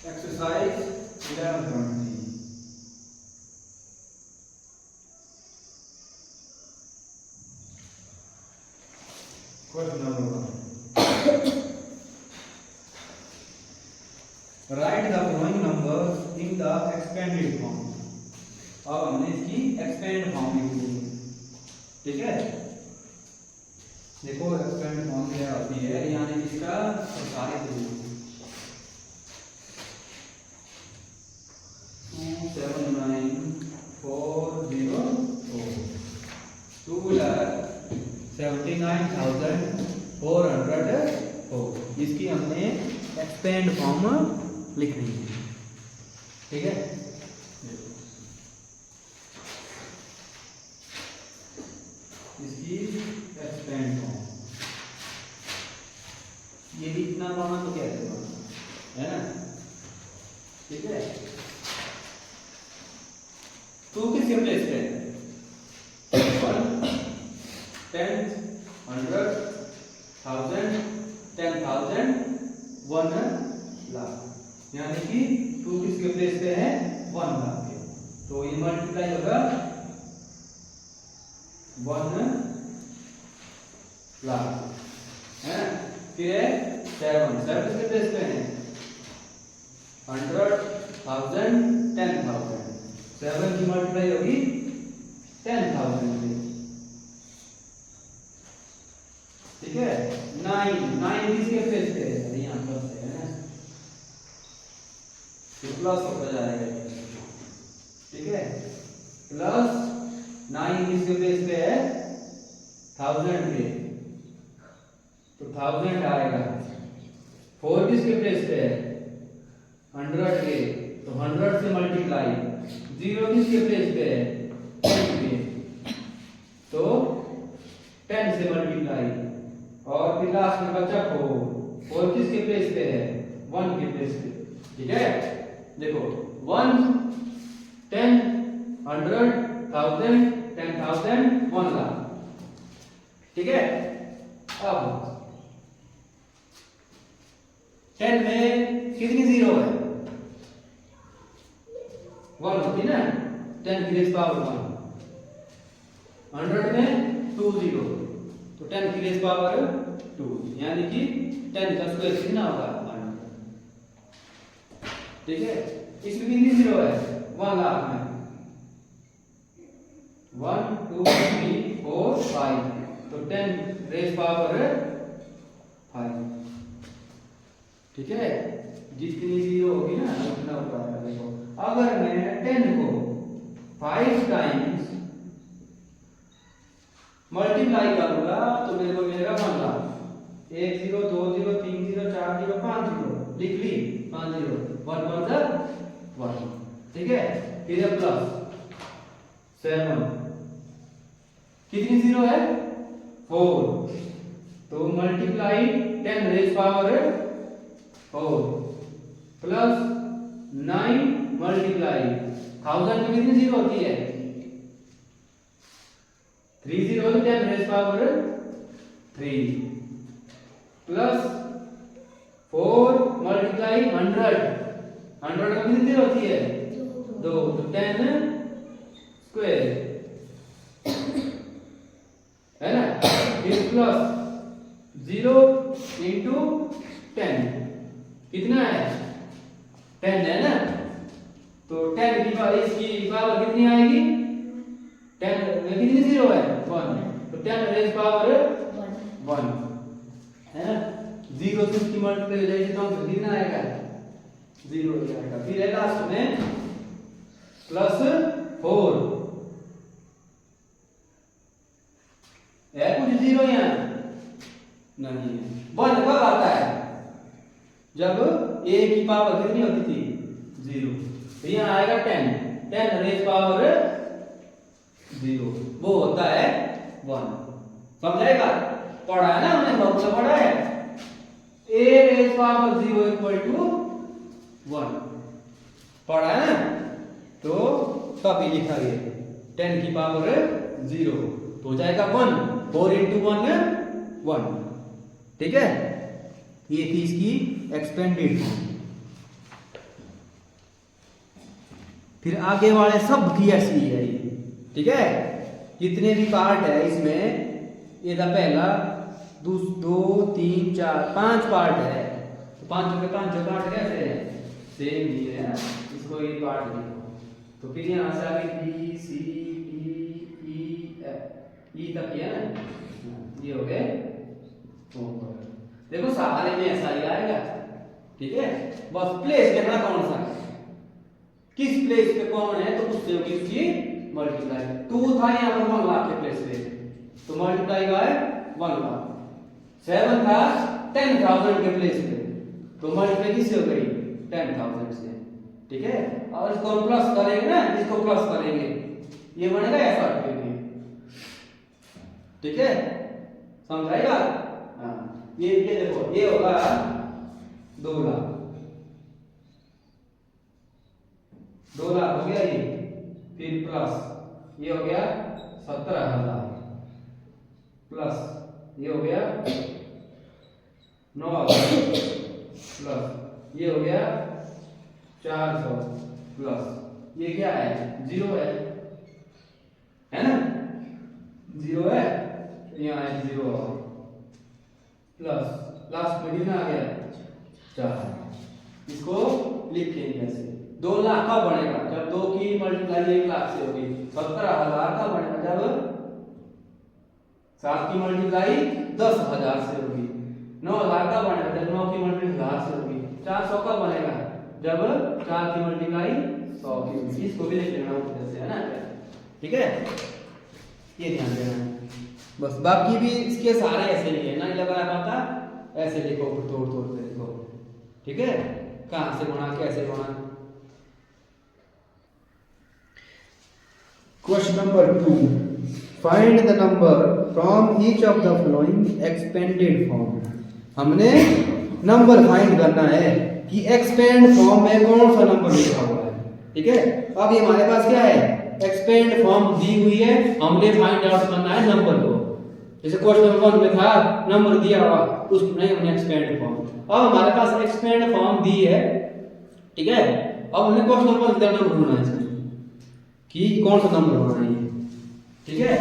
Exercise 11.3 question number 1 right the following numbers in the expanded form. अब हमने इसकी expand form लिखी है, ठीक है। देखो एक्सपेंड फॉर्म क्या होती है, यानी इसका प्रसारित रूप 279,404 इसकी हमने एक्सपेंड फॉर्म लिखनी है, ठीक है। इसकी एक्सपेंड फॉर्म ये भी इतना पाना तो क्या है ना, ठीक है। टू किसके प्लेस पे है? 10, 100, 1000, 10,000, 1 लाख, यानी कि 2 किसके प्लेस पे है? 1 लाख के। तो ये मल्टीप्लाई होगा 1 लाख, है ना। फिर है 7 किसके प्लेस पे है? 100, 1000, 10,000, 7 की मल्टीप्लाई होगी 10,000 से, ठीक है। 9 किसके प्लेस पे है? यहाँ पर है ना, प्लस होता जाएगा, ठीक है। प्लस 9 किसके प्लेस पे है? 1000 के, तो 1000 आएगा। 4 किसके प्लेस पे है? 100 के, तो 100 से मल्टीप्लाई। 0 किसके प्लेस पे है? 10 के, तो 10 से मल्टीप्लाई। और फिर लास्ट में बचा 4 किसके प्लेस पे है? 1 के प्लेस पे, ठीक है। देखो 1, 10, 100, 1000, 10,000, 1 लाख, ठीक है। अब 10 में कितनी जीरो है? 1 होती ना, 10 की रेज पावर 1। 100 में 2 जीरो, तो 10 की रेज पावर 2, यानी कि 10 का स्क्वायर कितना होगा? 100, ठीक है। इसमें कितनी जीरो है? 1 लाख में 1, 2, 3, 4, 5, तो 10 रेज पावर 5, ठीक है। जितनी जीरो होगी ना उतना होगा। देखो अगर मैं 10 को 5 टाइम्स मल्टीप्लाई करूंगा तो मेरे को मिलेगा 1 लाख। 1 0, 2 0, 3 0, 4 0, 5 0 लिख ली, 5 0, 1 1, ठीक है। फिर प्लस 7, कितनी जीरो है? 4, तो multiply 10 raise power 4 plus 9 multiply 1000 में कितनी जीरो होती है? 3 0, 10 रेज पावर 3 प्लस 4 मल्टीप्लाई 100 में कितनी जीरो होती है? 2, तो 10 स्क्वायर, है ना। फिर प्लस 0 इंटू 10 कितना है? 10 है ना, तो 10 की पावर, इसकी पावर कितनी आएगी? 10 में कितनी जीरो है? 1, तो 10 रेज पावर 1, है ना। 0 से इसकी मल्टीप्लाई हो जाएगी तो कितना आएगा? 0 आएगा। फिर है लास्ट में प्लस 4, है कुछ जीरो यहाँ? नहीं है। 1 कब आता है? जब a की पावर कितनी होती थी? 0, तो यहाँ आएगा 10 रेज पावर 0, वो होता है 1। समझाएगा? पढ़ा है ना हमने, फॉर्मूला पढ़ा है। a raise power 0 equal to 1 पढ़ा है ना, तो तभी लिखा गया 10 की पावर 0 तो हो जाएगा 1, 4 इंटू 1 1, ठीक है। ये थी इसकी एक्सपेंडेड फॉर्म। फिर आगे वाले सब की ऐसी ही है ये, ठीक है। जितने भी पार्ट है इसमें, ये था पहला, 2 3 4 5 पार्ट है। तो 5 के 5 पार्ट कैसे है, सेम ही है, इसको ये पार्ट लिखो। तो फिर यहाँ से आगे B C D E F, E तक है ना, ये हो गए। देखो सारे में ऐसा ही आएगा, ठीक है। बस प्लेस करना कौन सा है, किस प्लेस पे कौन है, तो उससे होगी उसकी मल्टीप्लाई। 2 था यहाँ पर 1 लाख के प्लेस पे, तो मल्टीप्लाई बाय 1 लाख। 7 था 10,000 के प्लेस पे, तो मल्टीप्लाई किससे हो गई, 10,000 से, ठीक है। और इसको हम प्लस करेंगे ना, इसको प्लस करेंगे, ये बनेगा ऐसा करके, ठीक है, समझाएगा। हाँ, ये देखो, ये होगा 2 लाख, 2 लाख हो गया ये, फिर प्लस ये हो गया 17,000, प्लस ये हो गया 9,000, प्लस ये हो गया 400, प्लस ये क्या है, 0 है ना, 0 है, यहाँ है 0, प्लस लास्ट में कितना आ गया 4। इसको लिखेंगे ऐसे। 2 लाख का बनेगा जब 2 की मल्टीप्लाई 1 लाख से होगी। 17,000 का बनेगा जब 7 की मल्टीप्लाई 10,000 से होगी। 9,000 का बनेगा जब 9 की मल्टीप्लाई 1000 से होगी। 400 का बनेगा जब 4 की मल्टीप्लाई 100 की होगी। इसको भी लिख लेना जैसे, है ना, ठीक है, ये ध्यान देना है बस। बाकी भी इसके सारे ऐसे ही है ना, ये लगा पाता ऐसे लिखो, तोड़ तोड़ के लिखो, ठीक है, कहां से गुणा कैसे गुणा। Question number 2, find the number from each of the following expanded form. हमने नंबर फाइंड करना है कि एक्सपेंड फॉर्म में कौन सा नंबर लिखा हुआ है, ठीक है। अब ये हमारे पास क्या है, एक्सपेंड फॉर्म दी हुई है, हमने फाइंड आउट करना है नंबर को। जैसे क्वेश्चन नंबर 1 में था नंबर दिया हुआ, उसमें हमने एक्सपेंड फॉर्म। अब हमारे पास एक्सपेंड फॉर्म दी है, ठीक है। अब हमने क्वेश्चन नंबर का नंबर ढूंढना है इसमें कि कौन सा नंबर होना है, ठीक है।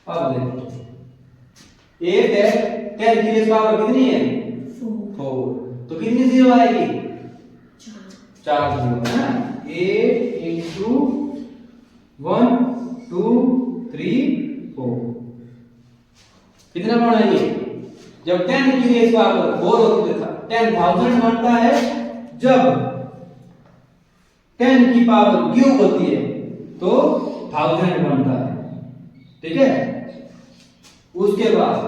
अब देखो 8 है, 10 की बेस पावर कितनी है 4, तो कितनी 0 आएगी 4 0 है ना। 8 into 1 2 3 4 कितना बनाएंगे, जब 10 की बेस पावर 4 होती है 10,000 बनता है, जब 10 की पावर क्यूब होती है तो 1000 बनता है, ठीक है। उसके बाद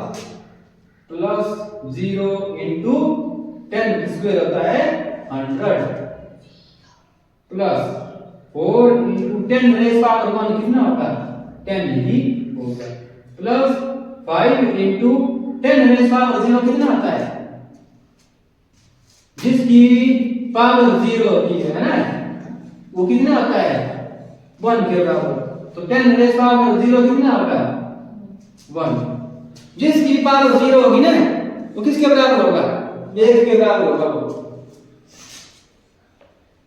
प्लस 0 into 10 स्क्वायर होता है 100, प्लस 4 into 10 रेज़ पावर 1 कितना होता है 10 ही होगा, प्लस 5 into 10 रेज़ पावर 0 कितना आता है, जिसकी पावर 0 होती है ना, वो कितना आता है 1 के बराबर। तो 10 रेज़ पावर 0 कितना होगा 1। जिसकी पावर 0 होगी ना, वो किसके बराबर होगा 1 के बराबर होगा।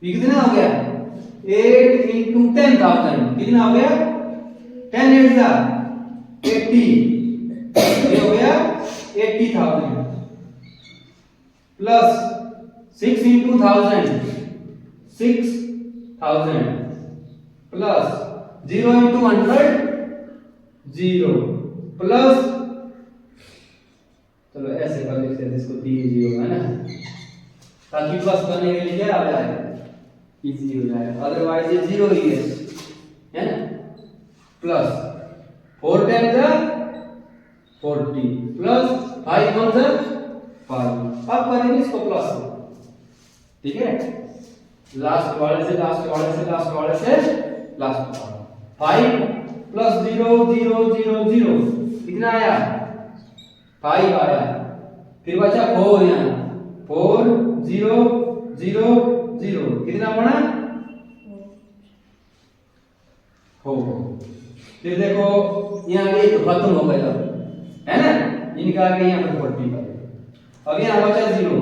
ये कितना हो गया 8 into 10,000 कितना हो गया 10 8 का 80, ये हो गया 80,000, plus 6 into 1000 6,000, plus 0 into 100 0, plus चलो ऐसे कर लिखते हैं इसको 3 0 है ना, ताकि प्लस करने के लिए क्या आ जाए इजी हो जाए, अदरवाइज ये 0 ही है ना। Plus 4 10 40, plus 5 1 5। अब करेंगे इसको प्लस, ठीक है, लास्ट वाले से लास्ट वाले से लास्ट वाले से लास्ट वाले। 5 प्लस 0 0 0 0 कितना आया 5 आया, फिर बचा 4 यहाँ 4 0 0 0 कितना बना 4। फिर देखो यहाँ ये तो खत्म हो गया है ना, इनका आगे यहाँ पर 40 का। अब यहाँ बचा 0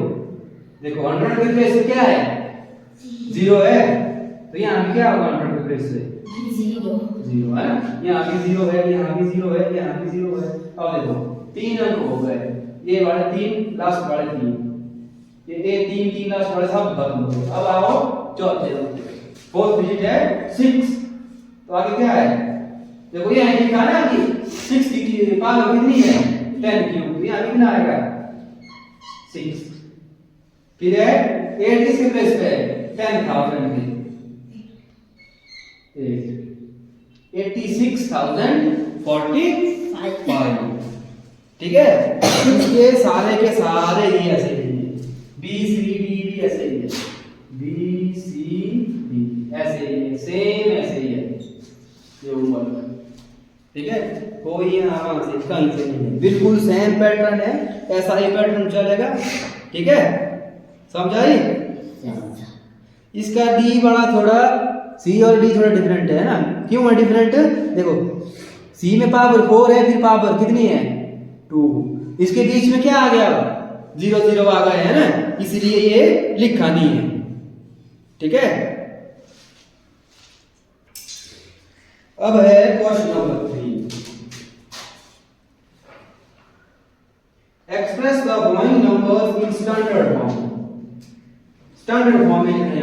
देखो 100 के प्लेस पे क्या है, 0 है, तो यहाँ पे क्या होगा 100 के प्लेस पे 0 है ना, यहाँ भी 0 है, यहाँ भी 0 है, यहाँ भी 0 है। अब देखो 3 अंक हो गए, ये वाले 3 लास्ट वाले 3, ये 3 लास्ट वाले सब खत्म हो गए। अब आओ चौथे अंक, फोर्थ डिजिट है 6, तो आगे क्या है, देखो ये लिखा ना कि 6 की पावर कितनी है 10 क्यूब, यहाँ कितना आएगा 6। फिर है 8 किसके प्लेस पे है 10,000 में 86,045, ठीक है। ये सारे के सारे ये ऐसे ही है, बी सी डी भी ऐसे ही है, बी सी डी ऐसे ही है, सेम ऐसे ही है ये होमवर्क, ठीक है। कोई यहाँ से कहीं से नहीं है, बिल्कुल सेम पैटर्न है, ऐसा ही पैटर्न चलेगा, ठीक है, समझाई। इसका डी बड़ा थोड़ा, सी और डी थोड़ा डिफरेंट है ना, क्यों है डिफरेंट, देखो सी में पावर 4 है, फिर पावर कितनी है 2, इसके बीच में क्या आ गया 0 0 आ गए है ना, इसलिए ये लिखा नहीं है, ठीक है। अब है question number 3, express the following numbers in standard form. Standard form में लिखना है,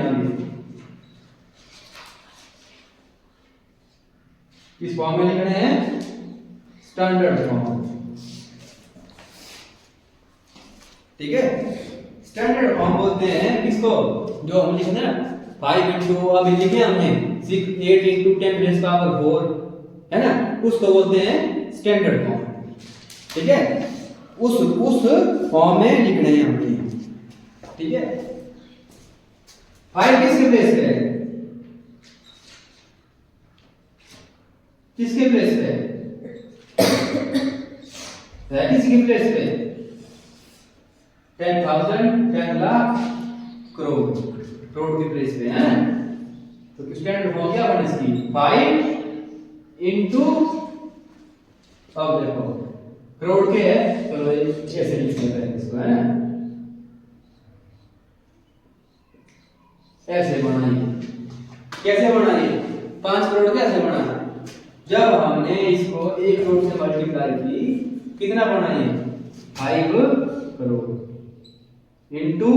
किस फॉर्म में लिखने हैं स्टैंडर्ड फॉर्म, ठीक है। स्टैंडर्ड फॉर्म बोलते हैं किसको, जो हम लिखते हैं 5 इंटू, अभी लिखे हमने 8 इंटू 10 रेज़ पावर 4 है ना, उसको बोलते हैं स्टैंडर्ड फॉर्म, ठीक है। उस फॉर्म में लिखने हैं हमने, ठीक है। 5 किसके प्लेस पे है, किसके प्लेस पे है, किसके प्लेस पे 10,000 10 लाख करोड़ के प्लेस पे है, तो स्टैंडर्ड फॉर्म क्या बने इसकी 5 इंटू, अब देखो करोड़ के है, चलो ऐसे लिख लेते हैं इसको, है ना, ऐसे बनाइए, कैसे बनाइए 5 करोड़ कैसे बना, जब हमने इसको 1 करोड़ से मल्टीप्लाई की, कितना बना ये 5 करोड़ इंटू,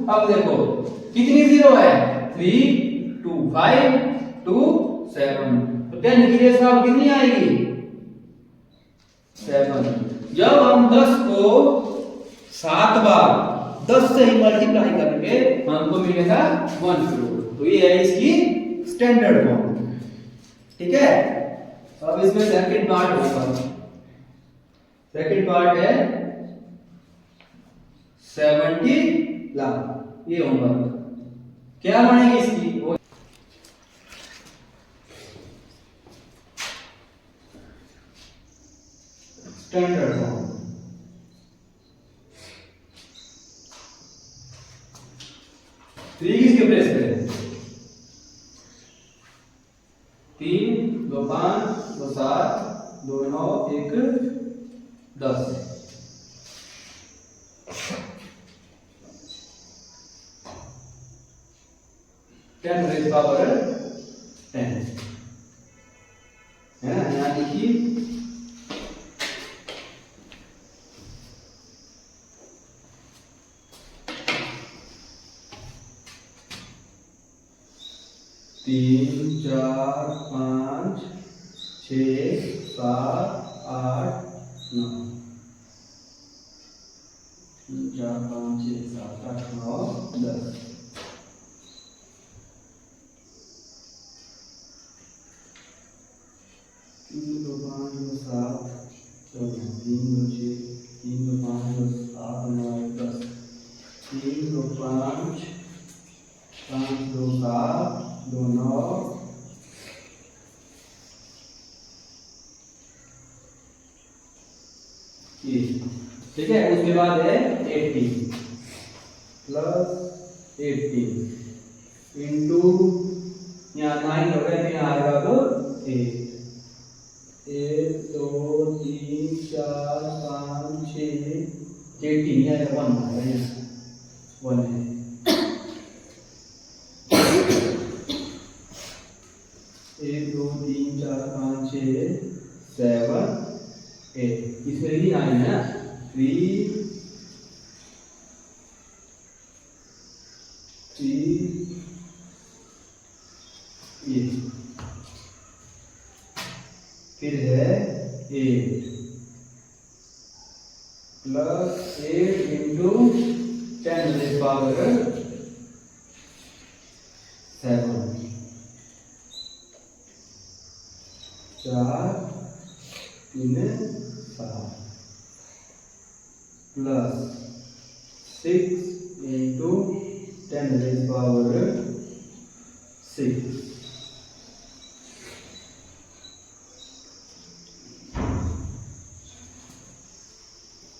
अब देखो कितनी 0 है 3 2 5 2 7, तो 10 की रेस अब कितनी आएगी 7। जब हम 10 को 7 बार 10 से ही मल्टीप्लाई करेंगे हमको मिलेगा 1 करोड़, तो ये है इसकी स्टैंडर्ड फॉर्म, ठीक है। अब इसमें सेकंड पार्ट होगा, सेकंड पार्ट है 70 लाख, ये होमवर्क क्या बनेगी इसकी, स्टैंडर्ड फॉर्म। 3 किसके प्लेस पे है, 3 2 5 2 7 2 9 1 10, 10 रेज़ पावर 10 है ना, यहाँ लिखिए 3 4 5 6 7 8 9, 3 4 5 6 7 8 9 10, 3 2 5 2 7 14, 3 2 6 3 2 5 2 7 9 10, 3 2 5 5 2 7 2 9, ठीक है। उसके बाद है 80 प्लस 80 इंटू, यहाँ 9 हो गया, यहाँ आएगा तो 8 1 2 3 4 5 6 80 1 है, 1 है, 6 7 8, इसमें भी 9 है ना, 3 ये फिर है 8 plus 8 into 10 rays power 7 4 3 7 plus 6 into 10 rays power 6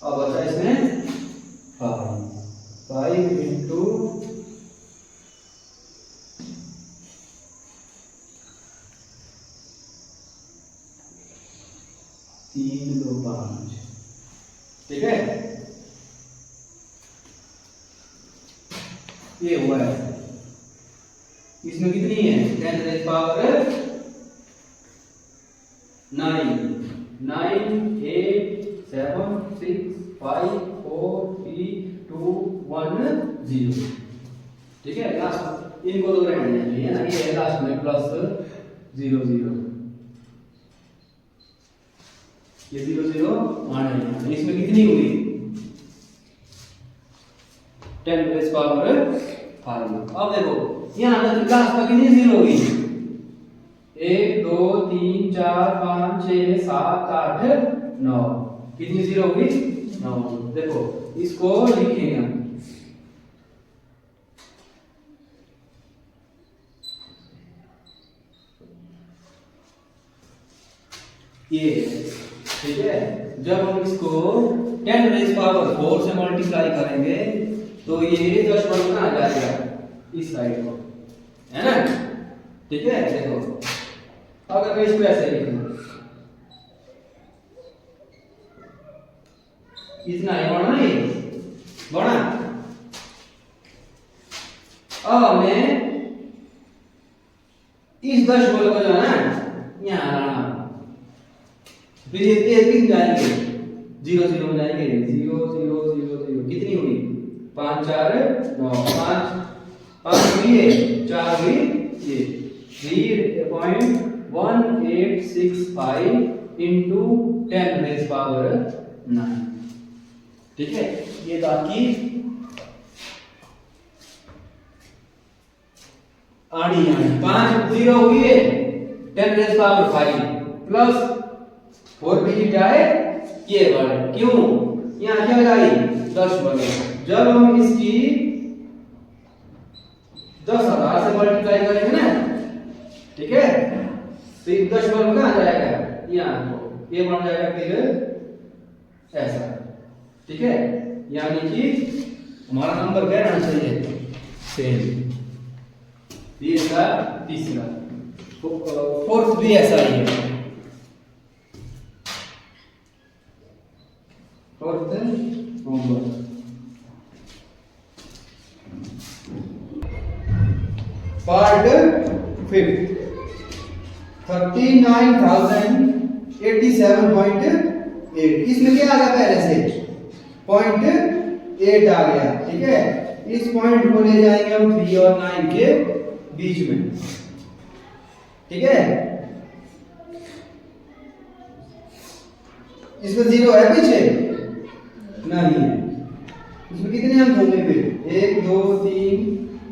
अब बचा इसमें 5 इंटू 3 2 5, ठीक है, ये हुआ है। इसमें कितनी है, 10 रेज़ पावर 9 9 8 7 6 5 4 3 2 1 0, ठीक है। लास्ट इनको दो रहने चाहिए ना, ये लास्ट में प्लस 0 0, ये 0 0 आने, इसमें कितनी हुई 10 रेज़ पावर 5। अब देखो यहाँ तक लास्ट तक कितनी 0 हुई, 1 2 3 4 5 6 7 8 9, कितनी 0 हुई 9। देखो इसको लिखेंगे हम, ये, ठीक है। जब हम इसको 10 रेज़ पावर 4 से मल्टीप्लाई करेंगे तो ये 10 वर्ग कहाँ जाएगा, इस साइड को, है ना, ठीक है। देखो अगर मैं इसको ऐसे लिख दूं, इतना है बड़ा नहीं बड़ा, अब हमें इस 10 वर्ग को जो है ना यहाँ लाना, फिर ये 3 जाएंगे 0 0 में जाएंगे 0 0 0 0, कितनी हुई 5 4 9, 5 हुई है, 4 हुई ये 3.1865 इंटू 10 रेज़ पावर 9, ठीक है। ये बाकी आड़ी 5 0 हुई है, 10 रेज़ पावर 5 प्लस 4 डिजिट आए ये वर्ड, क्यों यहाँ क्या लगाई 10 वर्ग। जब हम इसकी 10,000 से मल्टीप्लाई करेंगे ना, ठीक है, तो 10 वर्ग कहाँ जाएगा यहाँ, तो ये बन जाएगा फिर ऐसा, ठीक है। यानी कि हमारा नंबर क्या रहना चाहिए सेम, ये इसका तीसरा, फोर्थ भी ऐसा ही है, फोर्थ नंबर। पार्ट 5 39,087.8, इसमें क्या आ गया पहले से 0.8 आ गया, ठीक है। इस पॉइंट को ले जाएंगे हम 3 और 9 के बीच में, ठीक है। इसमें 0 है पीछे नहीं है, इसमें कितने अंक होंगे फिर 1 2 3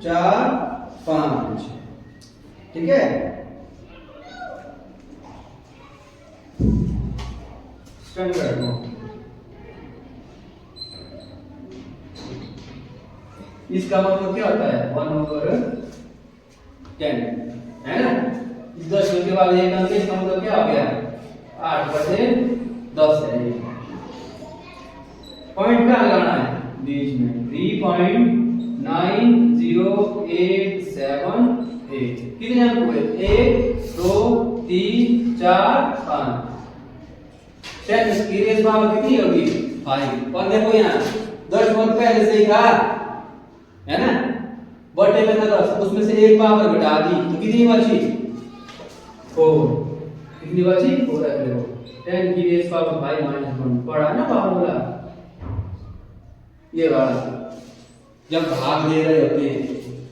4 5, ठीक है। स्टैंडर्ड इसका मतलब क्या होता है 1/10, है ना। इस 10 के बाद एक अंक, इसका मतलब क्या हो गया 8/10 है। पॉइंट क्या लगाना है बीच में 3.90878, कितने अंक हुए 1 2 3 4 5, 10 की रेज़ पावर कितनी होगी 5। और देखो यहाँ 10 वर्ग पहले से ही था, है ना, बटे में था 10, उसमें से एक पावर घटा दी तो कितनी बची 4, कितनी बची 4 है। देखो 10 की बेस पावर 5 माइनस 1 पढ़ा ना फार्मूला ये वाला जब भाग ले रहे होते हैं,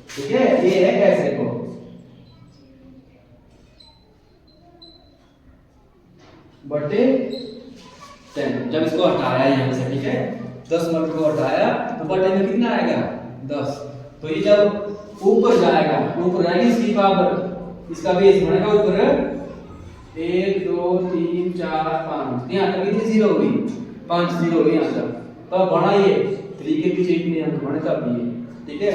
ठीक है। ये है कैसे को बटे 10, जब इसको हटाया यहाँ से, ठीक है 10 नंबर को हटाया तो बटे में कितना आएगा 10। तो ये जब ऊपर जाएगा, ऊपर जाएगी इसकी पावर, इसका बेस बनेगा ऊपर 1 2 3 4 5, यहाँ तक कितनी जीरो हुई 5 जीरो हुई यहाँ तक। तो बढ़ा ये 3 के पीछे इतने अंक बने तब ये, ठीक है।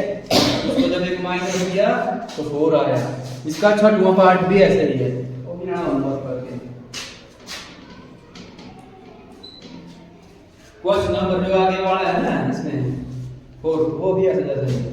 उसको जब एक माइनस किया तो 4 आया। इसका छठवां पार्ट भी ऐसे ही है, वो बिना होमवर्क करके क्वेश्चन नंबर जो आगे वाला है ना इसमें 4 वो भी ऐसे जैसे